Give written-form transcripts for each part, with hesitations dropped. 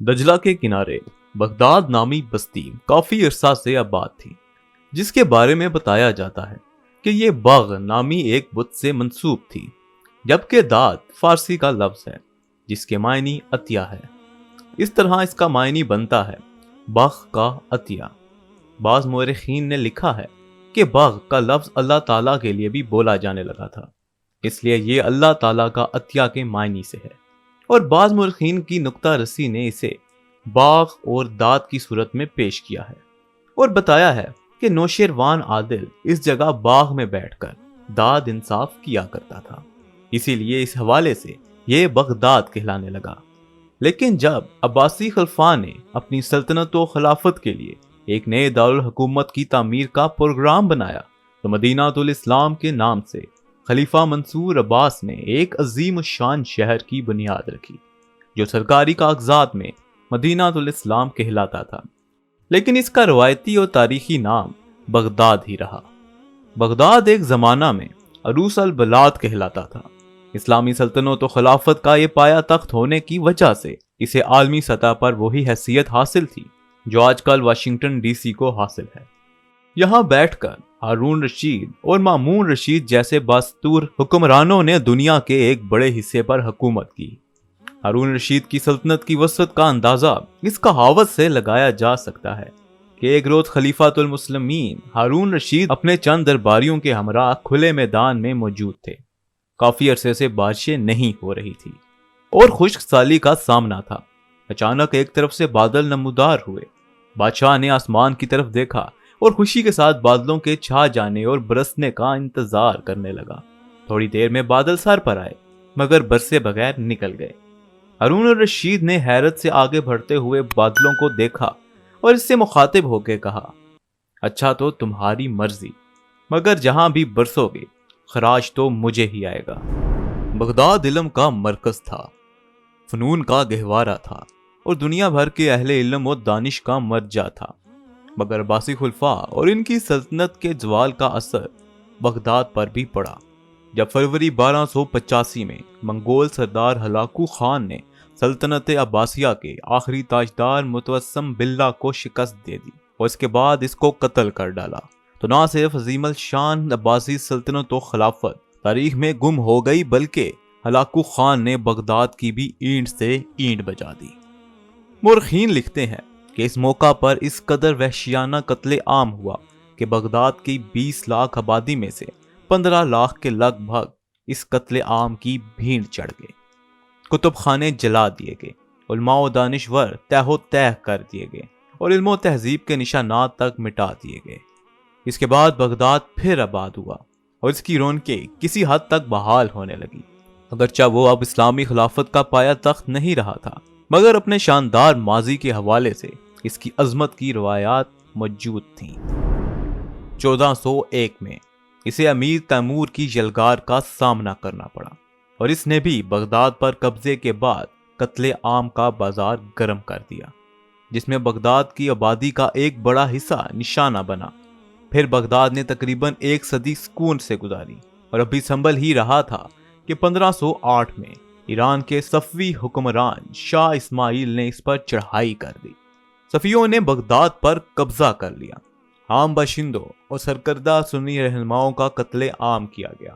دجلہ کے کنارے بغداد نامی بستی کافی عرصہ سے آباد تھی، جس کے بارے میں بتایا جاتا ہے کہ یہ بغ نامی ایک بت سے منسوب تھی، جبکہ داد فارسی کا لفظ ہے جس کے معنی عطیہ ہے۔ اس طرح اس کا معنی بنتا ہے بغ کا عطیہ۔ بعض مورخین نے لکھا ہے کہ بغ کا لفظ اللہ تعالیٰ کے لیے بھی بولا جانے لگا تھا، اس لیے یہ اللہ تعالیٰ کا عطیہ کے معنی سے ہے، اور بعض مورخین کی نکتہ رسی نے اسے باغ اور داد کی صورت میں پیش کیا ہے اور بتایا ہے کہ نوشیروان عادل اس جگہ باغ میں بیٹھ کر داد انصاف کیا کرتا تھا، اسی لیے اس حوالے سے یہ بغداد کہلانے لگا۔ لیکن جب عباسی خلفاء نے اپنی سلطنت و خلافت کے لیے ایک نئے دارالحکومت کی تعمیر کا پروگرام بنایا تو مدینہ الاسلام کے نام سے خلیفہ منصور عباس نے ایک عظیم الشان شہر کی بنیاد رکھی، جو سرکاری کاغذات میں مدینہ الاسلام کہلاتا تھا، لیکن اس کا روایتی اور تاریخی نام بغداد ہی رہا۔ بغداد ایک زمانہ میں عروس البلاد کہلاتا تھا۔ اسلامی سلطنت و خلافت کا یہ پایا تخت ہونے کی وجہ سے اسے عالمی سطح پر وہی حیثیت حاصل تھی جو آج کل واشنگٹن ڈی سی کو حاصل ہے۔ یہاں بیٹھ کر ہارون رشید اور مامون رشید جیسے باستور حکمرانوں نے دنیا کے ایک بڑے حصے پر حکومت کی۔ ہارون رشید کی سلطنت کی وسعت کا اندازہ اس کہاوت سے لگایا جا سکتا ہے کہ ایک روز خلیفۃ المسلمین ہارون رشید اپنے چند درباریوں کے ہمراہ کھلے میدان میں موجود تھے۔ کافی عرصے سے بارشیں نہیں ہو رہی تھی اور خشک سالی کا سامنا تھا۔ اچانک ایک طرف سے بادل نمودار ہوئے۔ بادشاہ نے آسمان کی طرف دیکھا اور خوشی کے ساتھ بادلوں کے چھا جانے اور برسنے کا انتظار کرنے لگا۔ تھوڑی دیر میں بادل سر پر آئے مگر برسے بغیر نکل گئے۔ ہارون الرشید نے حیرت سے آگے بڑھتے ہوئے بادلوں کو دیکھا اور اس سے مخاطب ہو کے کہا، اچھا تو تمہاری مرضی، مگر جہاں بھی برسو گے خراج تو مجھے ہی آئے گا۔ بغداد علم کا مرکز تھا، فنون کا گہوارہ تھا اور دنیا بھر کے اہل علم و دانش کا مرجع تھا، مگر عباسی خلفاء اور ان کی سلطنت کے زوال کا اثر بغداد پر بھی پڑا۔ جب فروری 1285 میں منگول سردار ہلاکو خان نے سلطنت عباسیہ کے آخری تاجدار متوسم باللہ کو شکست دے دی اور اس کے بعد اس کو قتل کر ڈالا، تو نہ صرف عظیم الشان عباسی سلطنت و خلافت تاریخ میں گم ہو گئی، بلکہ ہلاکو خان نے بغداد کی بھی اینٹ سے اینٹ بجا دی۔ مورخین لکھتے ہیں کہ اس موقع پر اس قدر وحشیانہ قتل عام ہوا کہ بغداد کی 20 لاکھ آبادی میں سے 15 لاکھ کے لگ بھگ اس قتل عام کی بھیڑ چڑھ گئے۔ کتب خانے جلا دیے گئے، علماء و دانشور تہ و تہ کر دیے گئے اور علم و تہذیب کے نشانات تک مٹا دیے گئے۔ اس کے بعد بغداد پھر آباد ہوا اور اس کی رونقیں کسی حد تک بحال ہونے لگی، اگرچہ وہ اب اسلامی خلافت کا پایا تخت نہیں رہا تھا، مگر اپنے شاندار ماضی کے حوالے سے اس کی عظمت کی روایات موجود تھیں۔ 1401 میں اسے امیر تیمور کی یلغار کا سامنا کرنا پڑا اور اس نے بھی بغداد پر قبضے کے بعد قتل عام کا بازار گرم کر دیا، جس میں بغداد کی آبادی کا ایک بڑا حصہ نشانہ بنا۔ پھر بغداد نے تقریباً 1 صدی سکون سے گزاری اور ابھی سنبھل ہی رہا تھا کہ 1508 میں ایران کے صفوی حکمران شاہ اسماعیل نے اس پر چڑھائی کر دی۔ صفویوں نے بغداد پر قبضہ کر لیا، عام باشندوں اور سرکردہ سنی رہنماؤں کا قتل عام کیا گیا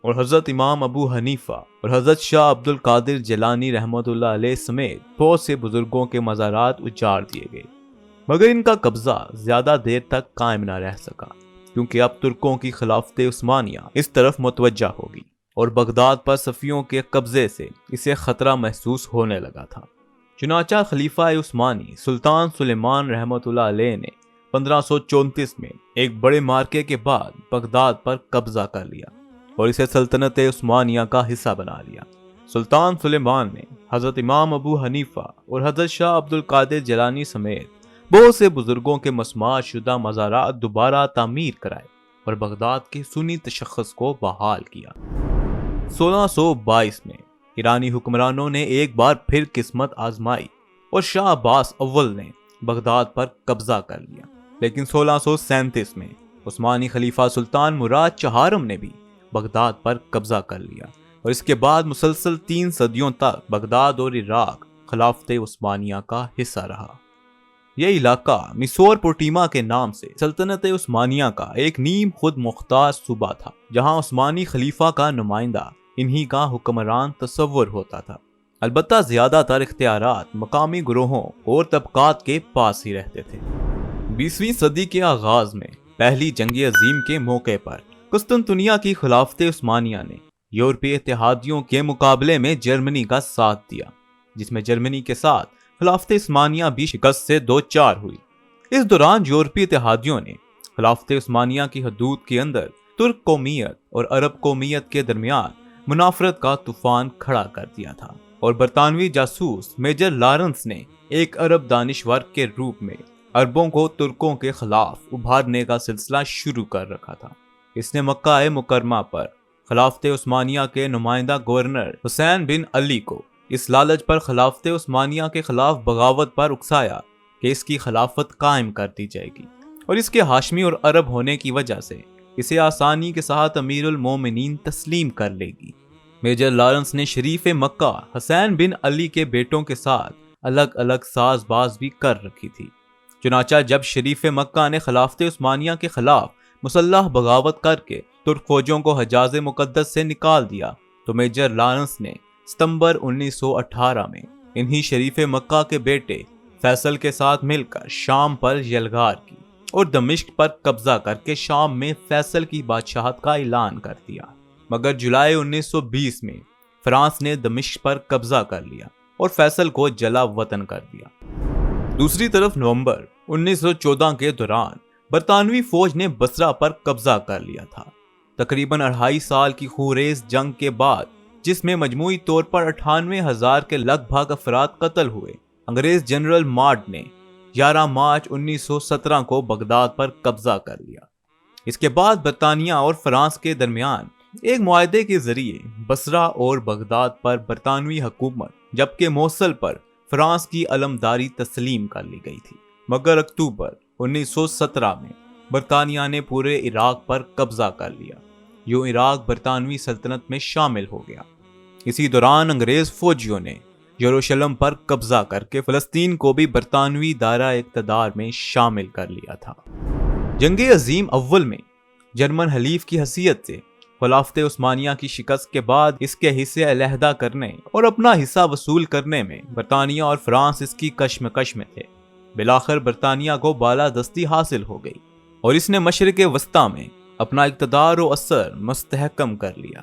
اور حضرت امام ابو حنیفہ اور حضرت شاہ عبد القادر جیلانی رحمۃ اللہ علیہ سمیت بہت سے بزرگوں کے مزارات اجاڑ دیے گئے، مگر ان کا قبضہ زیادہ دیر تک قائم نہ رہ سکا کیونکہ اب ترکوں کی خلافت عثمانیہ اس طرف متوجہ ہوگی اور بغداد پر صفویوں کے قبضے سے اسے خطرہ محسوس ہونے لگا تھا۔ چنانچہ خلیفہ عثمانی سلطان سلیمان رحمۃ اللہ علیہ نے 1534 میں ایک بڑے مارکے کے بعد بغداد پر قبضہ کر لیا اور اسے سلطنت عثمانیہ کا حصہ بنا لیا۔ سلطان سلیمان نے حضرت امام ابو حنیفہ اور حضرت شاہ عبد القادر جیلانی سمیت بہت سے بزرگوں کے مسمار شدہ مزارات دوبارہ تعمیر کرائے اور بغداد کے سنی تشخص کو بحال کیا۔ 1622 میں ایرانی حکمرانوں نے ایک بار پھر قسمت آزمائی اور شاہ عباس اول نے بغداد پر قبضہ کر لیا، لیکن 1637 میں عثمانی خلیفہ سلطان مراد چہارم نے بھی بغداد پر قبضہ کر لیا اور اس کے بعد مسلسل 3 صدیوں تک بغداد اور عراق خلافت عثمانیہ کا حصہ رہا۔ یہ علاقہ میسوپوٹیما کے نام سے سلطنت عثمانیہ کا ایک نیم خود مختار صوبہ تھا، جہاں عثمانی خلیفہ کا نمائندہ انہی کا حکمران تصور ہوتا تھا۔ البتہ زیادہ تر اختیارات مقامی گروہوں اور طبقات کے پاس ہی رہتے تھے۔ 20ویں صدی کے آغاز میں پہلی جنگ عظیم کے موقع پر قسطنطنیہ کی خلافت عثمانیہ نے یورپی اتحادیوں کے مقابلے میں جرمنی کا ساتھ دیا، جس میں جرمنی کے ساتھ خلافت عثمانیہ بھی شکست سے دوچار ہوئی۔ اس دوران یورپی اتحادیوں نے خلافت عثمانیہ کی حدود کے اندر ترک قومیت اور عرب قومیت کے درمیان منافرت کا طوفان کھڑا کر دیا تھا، اور برطانوی جاسوس میجر لارنس نے ایک عرب دانشور کے روپ میں عربوں کو ترکوں کے خلاف ابھارنے کا سلسلہ شروع کر رکھا تھا۔ اس نے مکہ مکرمہ پر خلافت عثمانیہ کے نمائندہ گورنر حسین بن علی کو اس لالچ پر خلافت عثمانیہ کے خلاف بغاوت پر اکسایا کہ اس کی خلافت قائم کر دی جائے گی، اور اس کے ہاشمی اور عرب ہونے کی وجہ سے اسے آسانی کے ساتھ امیر المومنین تسلیم کر لے گی۔ میجر لارنس نے شریف مکہ حسین بن علی کے بیٹوں کے ساتھ الگ الگ ساز باز بھی کر رکھی تھی۔ چنانچہ جب شریف مکہ نے خلافت عثمانیہ کے خلاف مسلح بغاوت کر کے ترک فوجوں کو حجاز مقدس سے نکال دیا، تو میجر لارنس نے ستمبر 1918 میں انہی شریف مکہ کے بیٹے فیصل کے ساتھ مل کر شام پر یلغار کی اور دمشق پر قبضہ کر کے شام میں فیصل کی بادشاہت کا اعلان کر دیا۔ مگر جولائی 1920 میں فرانس نے دمشق پر قبضہ کر لیا اور فیصل کو جلا وطن کر دیا۔ دوسری طرف نومبر 1914 کے دوران برطانوی فوج نے بصرہ پر قبضہ کر لیا تھا۔ تقریباً 2.5 سال کی خونریز جنگ کے بعد، جس میں مجموعی طور پر 98,000 کے لگ بھگ افراد قتل ہوئے، انگریز جنرل مارڈ نے 11 مارچ 1917 کو بغداد پر قبضہ کر لیا۔ اس کے بعد برطانیہ اور فرانس کے درمیان ایک معاہدے کے ذریعے بصرہ اور بغداد پر برطانوی حکومت جبکہ موصل پر فرانس کی علمداری تسلیم کر لی گئی تھی۔ مگر اکتوبر 1917 میں برطانیہ نے پورے عراق پر قبضہ کر لیا، یوں عراق برطانوی سلطنت میں شامل ہو گیا۔ اسی دوران انگریز فوجیوں نے یروشلم پر قبضہ کر کے فلسطین کو بھی برطانوی دائرہ اقتدار میں شامل کر لیا تھا۔ جنگ عظیم اول میں جرمن حلیف کی حیثیت سے خلافت عثمانیہ کی شکست کے بعد اس کے حصے علیحدہ کرنے اور اپنا حصہ وصول کرنے میں برطانیہ اور فرانس اس کی کشمکش میں تھے۔ بالآخر برطانیہ کو بالادستی حاصل ہو گئی اور اس نے مشرق وسطی میں اپنا اقتدار و اثر مستحکم کر لیا۔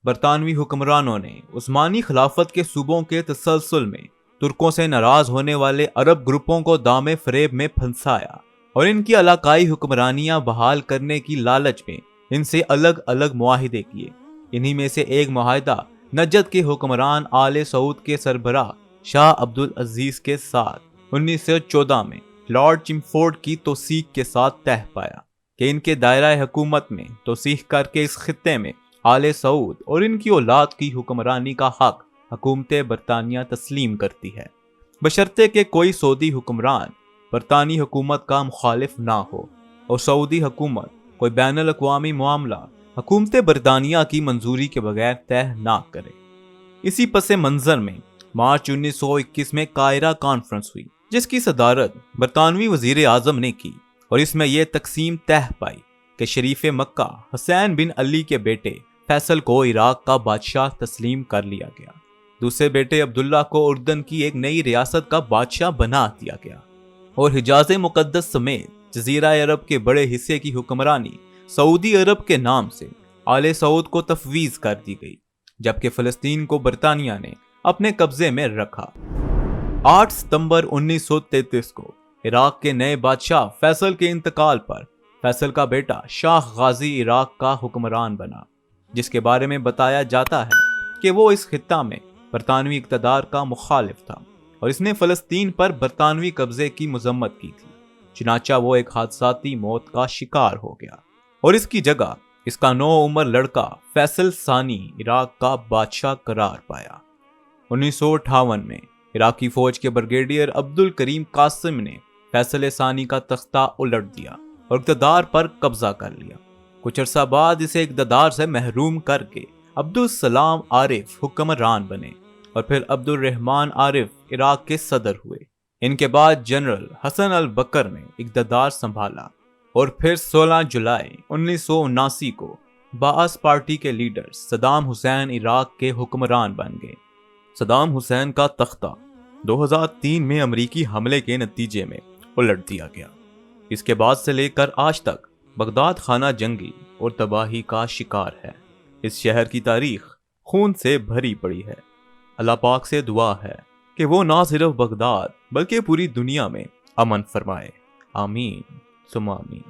برطانوی حکمرانوں نے عثمانی خلافت کے صوبوں کے تسلسل میں ترکوں سے ناراض ہونے والے عرب گروپوں کو دام فریب میں پھنسایا اور ان کی علاقائی حکمرانیاں بحال کرنے کی لالچ میں ان سے الگ الگ معاہدے کیے۔ انہی میں سے ایک معاہدہ نجد کے حکمران آل سعود کے سربراہ شاہ عبدالعزیز کے ساتھ 1914 میں لارڈ چمفورڈ کی توثیق کے ساتھ طے پایا کہ ان کے دائرہ حکومت میں توسیع کر کے اس خطے میں آل سعود اور ان کی اولاد کی حکمرانی کا حق حکومت برطانیہ تسلیم کرتی ہے، بشرطے کہ کوئی سعودی حکمران برطانوی حکومت کا مخالف نہ ہو اور سعودی حکومت کوئی بین الاقوامی معاملہ حکومت برطانیہ کی منظوری کے بغیر طے نہ کرے۔ اسی پس منظر میں مارچ 1921 میں قاہرہ کانفرنس ہوئی، جس کی صدارت برطانوی وزیر اعظم نے کی، اور اس میں یہ تقسیم طے پائی کہ شریف مکہ حسین بن علی کے بیٹے فیصل کو عراق کا بادشاہ تسلیم کر لیا گیا، دوسرے بیٹے عبداللہ کو اردن کی ایک نئی ریاست کا بادشاہ بنا دیا گیا، اور حجاز مقدس سمیت جزیرہ عرب کے بڑے حصے کی حکمرانی سعودی عرب کے نام سے آل سعود کو تفویض کر دی گئی، جبکہ فلسطین کو برطانیہ نے اپنے قبضے میں رکھا۔ 8 ستمبر 1933 کو عراق کے نئے بادشاہ فیصل کے انتقال پر فیصل کا بیٹا شاہ غازی عراق کا حکمران بنا، جس کے بارے میں بتایا جاتا ہے کہ وہ اس خطہ میں برطانوی اقتدار کا مخالف تھا اور اس نے فلسطین پر برطانوی قبضے کی مذمت کی تھی۔ چنانچہ وہ ایک حادثاتی موت کا شکار ہو گیا اور اس کی جگہ اس کا نوعمر لڑکا فیصل ثانی عراق کا بادشاہ قرار پایا۔ 1958 میں عراقی فوج کے بریگیڈیئر عبد الکریم قاسم نے فیصل ثانی کا تختہ الٹ دیا اور اقتدار پر قبضہ کر لیا۔ کچھ عرصہ بعد اسے اقتدار سے محروم کر کے عبد السلام عارف حکمران بنے اور پھر عبد الرحمن عارف عراق کے صدر ہوئے۔ ان کے بعد جنرل حسن البکر نے اقتدار سنبھالا اور پھر 16 جولائی 1979 کو بعث پارٹی کے لیڈر صدام حسین عراق کے حکمران بن گئے۔ صدام حسین کا تختہ 2003 میں امریکی حملے کے نتیجے میں الٹ دیا گیا۔ اس کے بعد سے لے کر آج تک بغداد خانہ جنگی اور تباہی کا شکار ہے۔ اس شہر کی تاریخ خون سے بھری پڑی ہے۔ اللہ پاک سے دعا ہے کہ وہ نہ صرف بغداد بلکہ پوری دنیا میں امن فرمائے۔ آمین ثم آمین۔